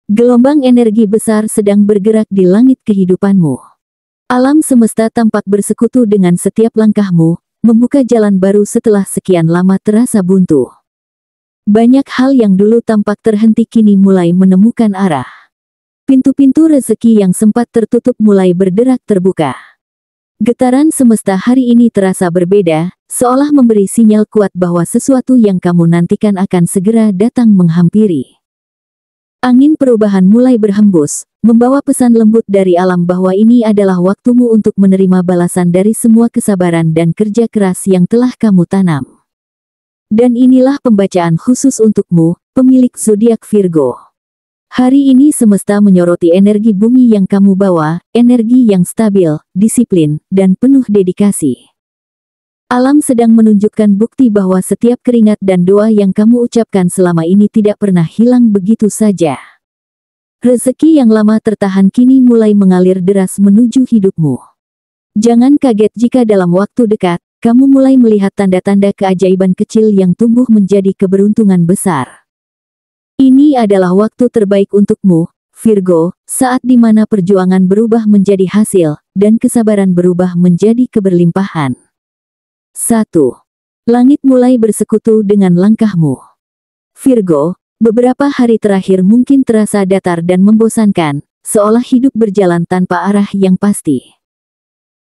Gelombang energi besar sedang bergerak di langit kehidupanmu. Alam semesta tampak bersekutu dengan setiap langkahmu, membuka jalan baru setelah sekian lama terasa buntu. Banyak hal yang dulu tampak terhenti kini mulai menemukan arah. Pintu-pintu rezeki yang sempat tertutup mulai berderak terbuka. Getaran semesta hari ini terasa berbeda, seolah memberi sinyal kuat bahwa sesuatu yang kamu nantikan akan segera datang menghampiri. Angin perubahan mulai berhembus, membawa pesan lembut dari alam bahwa ini adalah waktumu untuk menerima balasan dari semua kesabaran dan kerja keras yang telah kamu tanam. Dan inilah pembacaan khusus untukmu, pemilik zodiak Virgo. Hari ini semesta menyoroti energi bumi yang kamu bawa, energi yang stabil, disiplin, dan penuh dedikasi. Alam sedang menunjukkan bukti bahwa setiap keringat dan doa yang kamu ucapkan selama ini tidak pernah hilang begitu saja. Rezeki yang lama tertahan kini mulai mengalir deras menuju hidupmu. Jangan kaget jika dalam waktu dekat, kamu mulai melihat tanda-tanda keajaiban kecil yang tumbuh menjadi keberuntungan besar. Ini adalah waktu terbaik untukmu, Virgo, saat di mana perjuangan berubah menjadi hasil, dan kesabaran berubah menjadi keberlimpahan. 1. Langit mulai bersekutu dengan langkahmu. Virgo, beberapa hari terakhir mungkin terasa datar dan membosankan, seolah hidup berjalan tanpa arah yang pasti.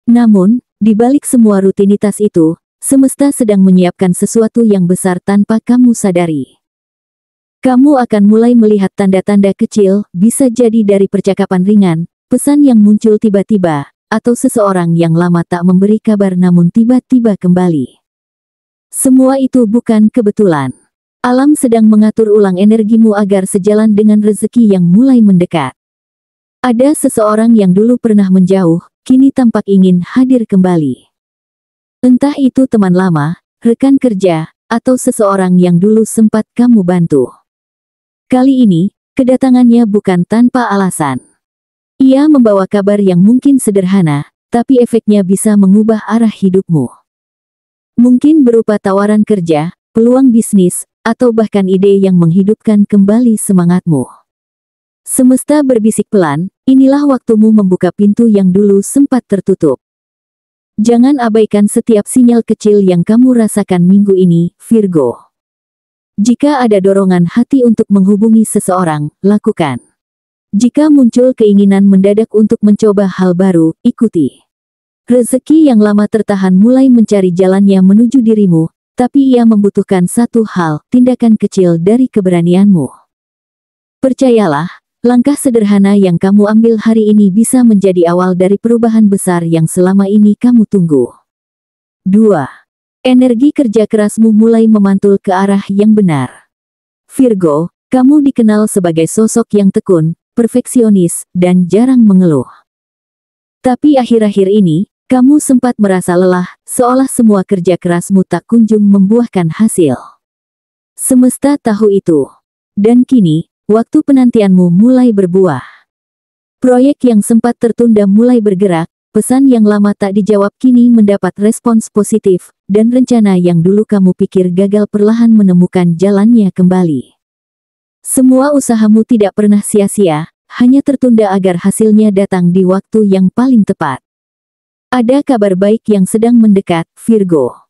Namun, di balik semua rutinitas itu, semesta sedang menyiapkan sesuatu yang besar tanpa kamu sadari. Kamu akan mulai melihat tanda-tanda kecil, bisa jadi dari percakapan ringan, pesan yang muncul tiba-tiba, atau seseorang yang lama tak memberi kabar namun tiba-tiba kembali. Semua itu bukan kebetulan. Alam sedang mengatur ulang energimu agar sejalan dengan rezeki yang mulai mendekat. Ada seseorang yang dulu pernah menjauh, kini tampak ingin hadir kembali. Entah itu teman lama, rekan kerja, atau seseorang yang dulu sempat kamu bantu. Kali ini, kedatangannya bukan tanpa alasan. Ia membawa kabar yang mungkin sederhana, tapi efeknya bisa mengubah arah hidupmu. Mungkin berupa tawaran kerja, peluang bisnis, atau bahkan ide yang menghidupkan kembali semangatmu. Semesta berbisik pelan, inilah waktumu membuka pintu yang dulu sempat tertutup. Jangan abaikan setiap sinyal kecil yang kamu rasakan minggu ini, Virgo. Jika ada dorongan hati untuk menghubungi seseorang, lakukan. Jika muncul keinginan mendadak untuk mencoba hal baru, ikuti. Rezeki yang lama tertahan mulai mencari jalannya menuju dirimu, tapi ia membutuhkan satu hal, tindakan kecil dari keberanianmu. Percayalah, langkah sederhana yang kamu ambil hari ini bisa menjadi awal dari perubahan besar yang selama ini kamu tunggu. 2. Energi kerja kerasmu mulai memantul ke arah yang benar. Virgo, kamu dikenal sebagai sosok yang tekun, perfeksionis, dan jarang mengeluh. Tapi akhir-akhir ini, kamu sempat merasa lelah, seolah semua kerja kerasmu tak kunjung membuahkan hasil. Semesta tahu itu. Dan kini, waktu penantianmu mulai berbuah. Proyek yang sempat tertunda mulai bergerak, pesan yang lama tak dijawab kini mendapat respons positif, dan rencana yang dulu kamu pikir gagal perlahan menemukan jalannya kembali. Semua usahamu tidak pernah sia-sia, hanya tertunda agar hasilnya datang di waktu yang paling tepat. Ada kabar baik yang sedang mendekat, Virgo.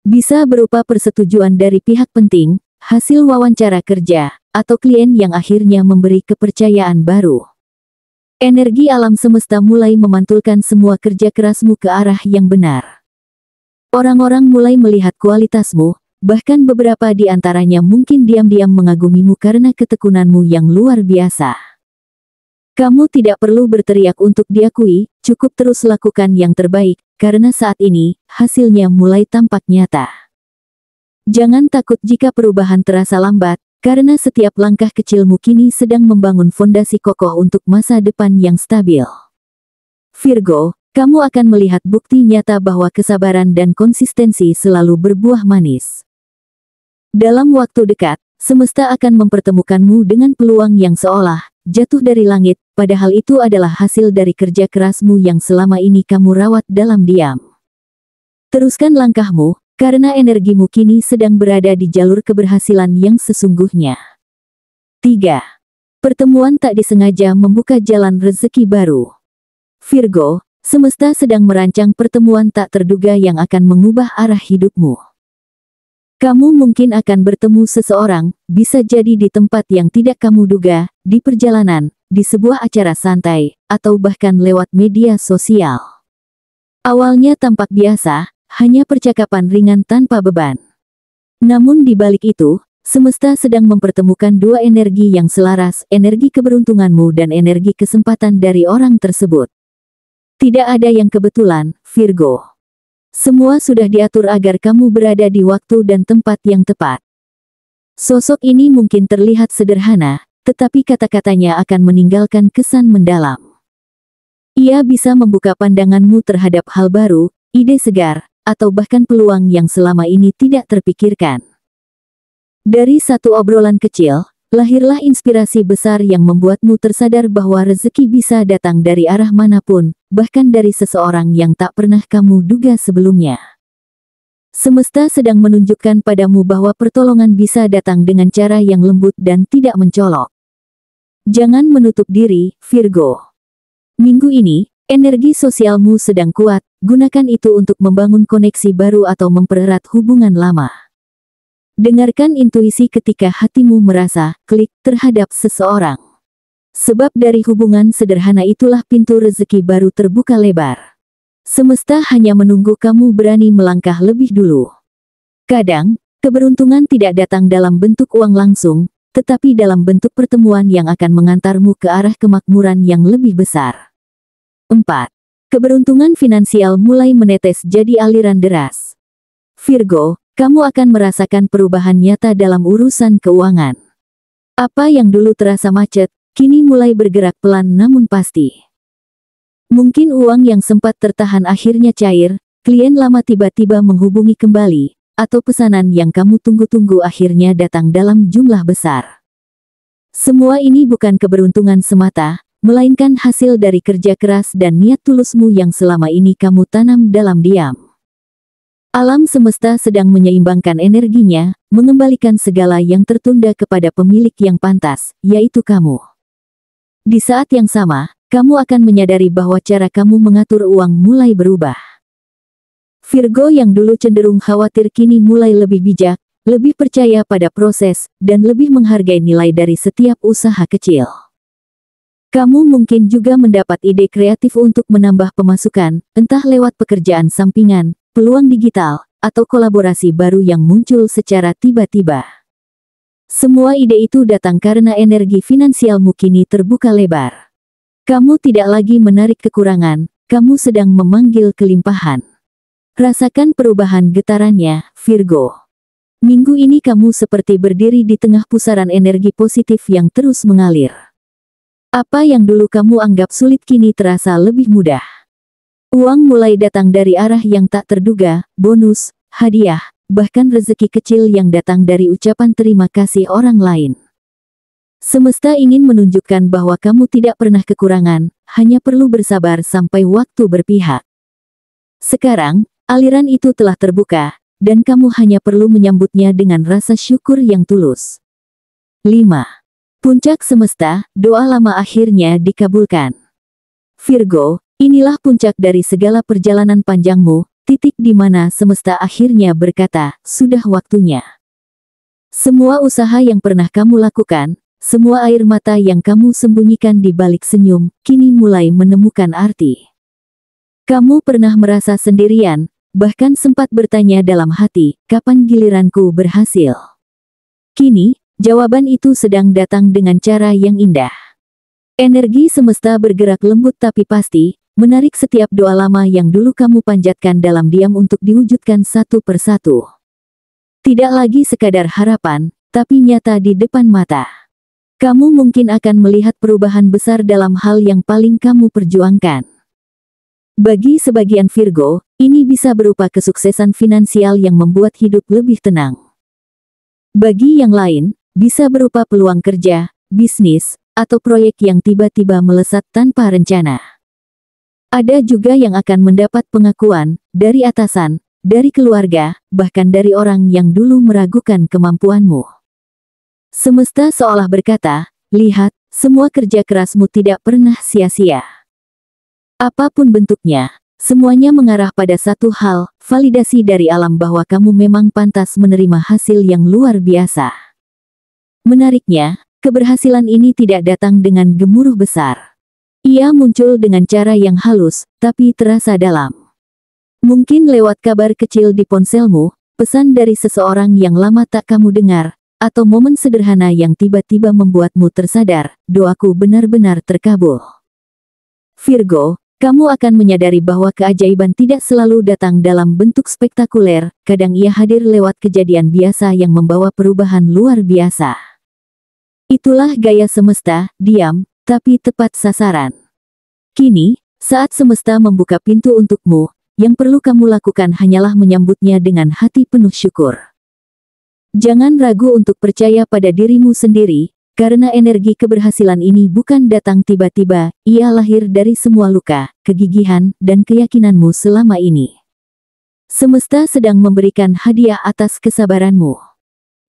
Bisa berupa persetujuan dari pihak penting, hasil wawancara kerja, atau klien yang akhirnya memberi kepercayaan baru. Energi alam semesta mulai memantulkan semua kerja kerasmu ke arah yang benar. Orang-orang mulai melihat kualitasmu, bahkan beberapa di antaranya mungkin diam-diam mengagumimu karena ketekunanmu yang luar biasa. Kamu tidak perlu berteriak untuk diakui, cukup terus lakukan yang terbaik, karena saat ini, hasilnya mulai tampak nyata. Jangan takut jika perubahan terasa lambat, karena setiap langkah kecilmu kini sedang membangun fondasi kokoh untuk masa depan yang stabil. Virgo, kamu akan melihat bukti nyata bahwa kesabaran dan konsistensi selalu berbuah manis. Dalam waktu dekat, semesta akan mempertemukanmu dengan peluang yang seolah jatuh dari langit, padahal itu adalah hasil dari kerja kerasmu yang selama ini kamu rawat dalam diam. Teruskan langkahmu, karena energimu kini sedang berada di jalur keberhasilan yang sesungguhnya. 3. Pertemuan tak disengaja membuka jalan rezeki baru. Virgo, semesta sedang merancang pertemuan tak terduga yang akan mengubah arah hidupmu. Kamu mungkin akan bertemu seseorang, bisa jadi di tempat yang tidak kamu duga, di perjalanan, di sebuah acara santai, atau bahkan lewat media sosial. Awalnya tampak biasa, hanya percakapan ringan tanpa beban. Namun di balik itu, semesta sedang mempertemukan dua energi yang selaras, energi keberuntunganmu dan energi kesempatan dari orang tersebut. Tidak ada yang kebetulan, Virgo. Semua sudah diatur agar kamu berada di waktu dan tempat yang tepat. Sosok ini mungkin terlihat sederhana, tetapi kata-katanya akan meninggalkan kesan mendalam. Ia bisa membuka pandanganmu terhadap hal baru, ide segar, atau bahkan peluang yang selama ini tidak terpikirkan. Dari satu obrolan kecil, lahirlah inspirasi besar yang membuatmu tersadar bahwa rezeki bisa datang dari arah manapun, bahkan dari seseorang yang tak pernah kamu duga sebelumnya. Semesta sedang menunjukkan padamu bahwa pertolongan bisa datang dengan cara yang lembut dan tidak mencolok. Jangan menutup diri, Virgo. Minggu ini, energi sosialmu sedang kuat, gunakan itu untuk membangun koneksi baru atau mempererat hubungan lama. Dengarkan intuisi ketika hatimu merasa klik terhadap seseorang. Sebab dari hubungan sederhana itulah pintu rezeki baru terbuka lebar. Semesta hanya menunggu kamu berani melangkah lebih dulu. Kadang, keberuntungan tidak datang dalam bentuk uang langsung, tetapi dalam bentuk pertemuan yang akan mengantarmu ke arah kemakmuran yang lebih besar. 4. Keberuntungan finansial mulai menetes jadi aliran deras. Virgo, kamu akan merasakan perubahan nyata dalam urusan keuangan. Apa yang dulu terasa macet, kini mulai bergerak pelan namun pasti. Mungkin uang yang sempat tertahan akhirnya cair, klien lama tiba-tiba menghubungi kembali, atau pesanan yang kamu tunggu-tunggu akhirnya datang dalam jumlah besar. Semua ini bukan keberuntungan semata, melainkan hasil dari kerja keras dan niat tulusmu yang selama ini kamu tanam dalam diam. Alam semesta sedang menyeimbangkan energinya, mengembalikan segala yang tertunda kepada pemilik yang pantas, yaitu kamu. Di saat yang sama, kamu akan menyadari bahwa cara kamu mengatur uang mulai berubah. Virgo yang dulu cenderung khawatir kini mulai lebih bijak, lebih percaya pada proses, dan lebih menghargai nilai dari setiap usaha kecil. Kamu mungkin juga mendapat ide kreatif untuk menambah pemasukan, entah lewat pekerjaan sampingan, peluang digital, atau kolaborasi baru yang muncul secara tiba-tiba. Semua ide itu datang karena energi finansialmu kini terbuka lebar. Kamu tidak lagi menarik kekurangan, kamu sedang memanggil kelimpahan. Rasakan perubahan getarannya, Virgo. Minggu ini kamu seperti berdiri di tengah pusaran energi positif yang terus mengalir. Apa yang dulu kamu anggap sulit kini terasa lebih mudah. Uang mulai datang dari arah yang tak terduga, bonus, hadiah, bahkan rezeki kecil yang datang dari ucapan terima kasih orang lain. Semesta ingin menunjukkan bahwa kamu tidak pernah kekurangan, hanya perlu bersabar sampai waktu berpihak. Sekarang, aliran itu telah terbuka, dan kamu hanya perlu menyambutnya dengan rasa syukur yang tulus. 5. Puncak semesta, doa lama akhirnya dikabulkan. Virgo, inilah puncak dari segala perjalanan panjangmu, titik di mana semesta akhirnya berkata, sudah waktunya. Semua usaha yang pernah kamu lakukan, semua air mata yang kamu sembunyikan di balik senyum, kini mulai menemukan arti. Kamu pernah merasa sendirian, bahkan sempat bertanya dalam hati, kapan giliranku berhasil? Kini, jawaban itu sedang datang dengan cara yang indah. Energi semesta bergerak lembut tapi pasti, menarik setiap doa lama yang dulu kamu panjatkan dalam diam untuk diwujudkan satu persatu. Tidak lagi sekadar harapan, tapi nyata di depan mata. Kamu mungkin akan melihat perubahan besar dalam hal yang paling kamu perjuangkan. Bagi sebagian Virgo, ini bisa berupa kesuksesan finansial yang membuat hidup lebih tenang. Bagi yang lain, bisa berupa peluang kerja, bisnis, atau proyek yang tiba-tiba melesat tanpa rencana. Ada juga yang akan mendapat pengakuan dari atasan, dari keluarga, bahkan dari orang yang dulu meragukan kemampuanmu. Semesta seolah berkata, lihat, semua kerja kerasmu tidak pernah sia-sia. Apapun bentuknya, semuanya mengarah pada satu hal, validasi dari alam bahwa kamu memang pantas menerima hasil yang luar biasa. Menariknya, keberhasilan ini tidak datang dengan gemuruh besar. Ia muncul dengan cara yang halus, tapi terasa dalam. Mungkin lewat kabar kecil di ponselmu, pesan dari seseorang yang lama tak kamu dengar, atau momen sederhana yang tiba-tiba membuatmu tersadar, doaku benar-benar terkabul. Virgo, kamu akan menyadari bahwa keajaiban tidak selalu datang dalam bentuk spektakuler, kadang ia hadir lewat kejadian biasa yang membawa perubahan luar biasa. Itulah gaya semesta, diam, tapi tepat sasaran. Kini, saat semesta membuka pintu untukmu, yang perlu kamu lakukan hanyalah menyambutnya dengan hati penuh syukur. Jangan ragu untuk percaya pada dirimu sendiri, karena energi keberhasilan ini bukan datang tiba-tiba, ia lahir dari semua luka, kegigihan, dan keyakinanmu selama ini. Semesta sedang memberikan hadiah atas kesabaranmu.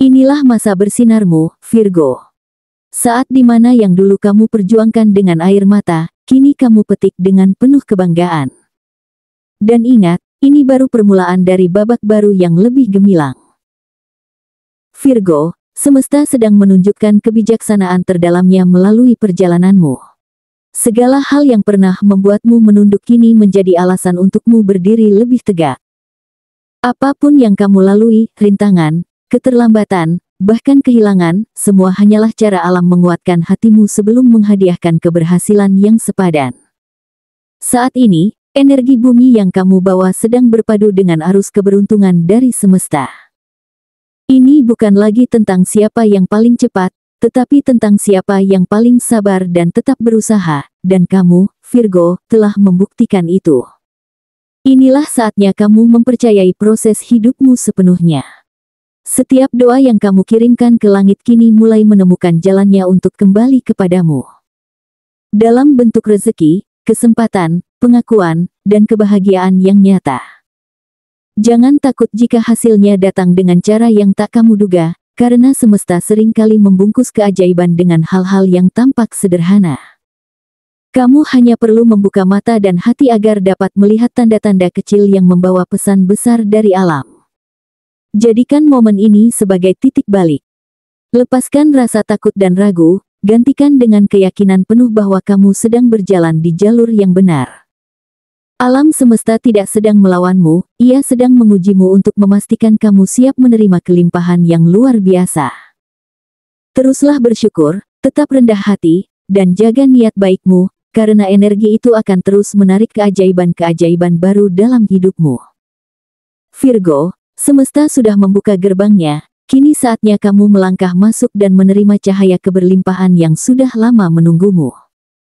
Inilah masa bersinarmu, Virgo. Saat di mana yang dulu kamu perjuangkan dengan air mata, kini kamu petik dengan penuh kebanggaan. Dan ingat, ini baru permulaan dari babak baru yang lebih gemilang. Virgo, semesta sedang menunjukkan kebijaksanaan terdalamnya melalui perjalananmu. Segala hal yang pernah membuatmu menunduk kini menjadi alasan untukmu berdiri lebih tegak. Apapun yang kamu lalui, rintangan, keterlambatan, bahkan kehilangan, semua hanyalah cara alam menguatkan hatimu sebelum menghadiahkan keberhasilan yang sepadan. Saat ini, energi bumi yang kamu bawa sedang berpadu dengan arus keberuntungan dari semesta. Ini bukan lagi tentang siapa yang paling cepat, tetapi tentang siapa yang paling sabar dan tetap berusaha, dan kamu, Virgo, telah membuktikan itu. Inilah saatnya kamu mempercayai proses hidupmu sepenuhnya. Setiap doa yang kamu kirimkan ke langit kini mulai menemukan jalannya untuk kembali kepadamu. Dalam bentuk rezeki, kesempatan, pengakuan, dan kebahagiaan yang nyata. Jangan takut jika hasilnya datang dengan cara yang tak kamu duga, karena semesta seringkali membungkus keajaiban dengan hal-hal yang tampak sederhana. Kamu hanya perlu membuka mata dan hati agar dapat melihat tanda-tanda kecil yang membawa pesan besar dari alam. Jadikan momen ini sebagai titik balik. Lepaskan rasa takut dan ragu, gantikan dengan keyakinan penuh bahwa kamu sedang berjalan di jalur yang benar. Alam semesta tidak sedang melawanmu, ia sedang mengujimu untuk memastikan kamu siap menerima kelimpahan yang luar biasa. Teruslah bersyukur, tetap rendah hati, dan jaga niat baikmu, karena energi itu akan terus menarik keajaiban-keajaiban baru dalam hidupmu. Virgo, semesta sudah membuka gerbangnya, kini saatnya kamu melangkah masuk dan menerima cahaya keberlimpahan yang sudah lama menunggumu.